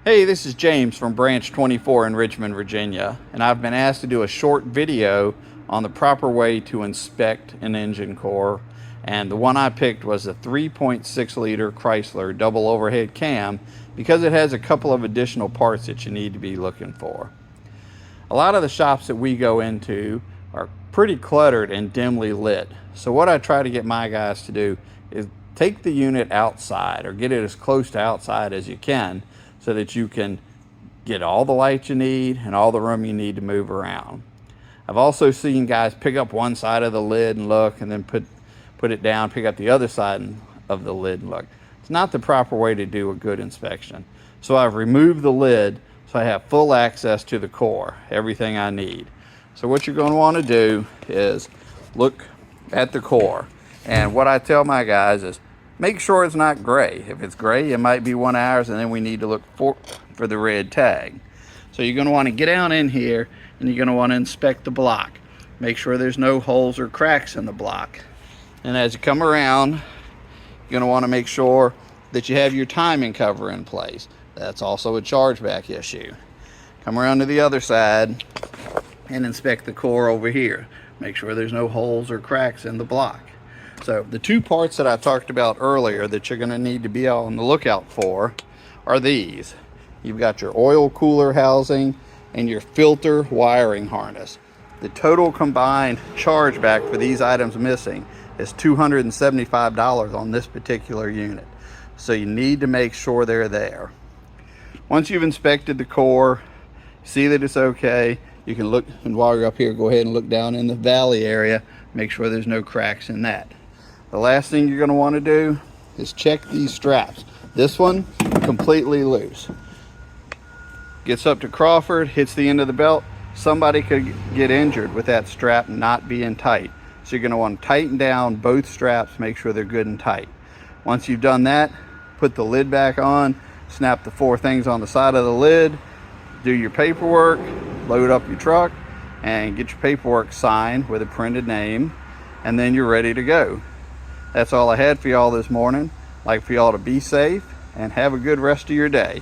Hey, this is James from Branch 24 in Richmond, Virginia, and I've been asked to do a short video on the proper way to inspect an engine core. And the one I picked was a 3.6 liter Chrysler double overhead cam because it has a couple of additional parts that you need to be looking for. A lot of the shops that we go into are pretty cluttered and dimly lit. So what I try to get my guys to do is take the unit outside or get it as close to outside as you can, so that you can get all the light you need and all the room you need to move around. I've also seen guys pick up one side of the lid and look, and then put it down, pick up the other side of the lid and look. It's not the proper way to do a good inspection. So I've removed the lid so I have full access to the core, everything I need. So what you're going to want to do is look at the core. And what I tell my guys is, make sure it's not gray. If it's gray, it might be one of ours, and then we need to look for the red tag. So you're going to want to get down in here, and you're going to want to inspect the block. Make sure there's no holes or cracks in the block. And as you come around, you're going to want to make sure that you have your timing cover in place. That's also a chargeback issue. Come around to the other side and inspect the core over here. Make sure there's no holes or cracks in the block. So the two parts that I talked about earlier that you're going to need to be on the lookout for are these. You've got your oil cooler housing and your filter wiring harness. The total combined chargeback for these items missing is $275 on this particular unit. So you need to make sure they're there. Once you've inspected the core, see that it's okay, you can look, and while you're up here, go ahead and look down in the valley area, make sure there's no cracks in that. The last thing you're going to want to do is check these straps. This one, completely loose. Gets up to Crawford, hits the end of the belt. Somebody could get injured with that strap not being tight. So you're going to want to tighten down both straps, make sure they're good and tight. Once you've done that, put the lid back on, snap the four things on the side of the lid, do your paperwork, load up your truck, and get your paperwork signed with a printed name, and then you're ready to go. That's all I had for y'all this morning. I'd like for y'all to be safe and have a good rest of your day.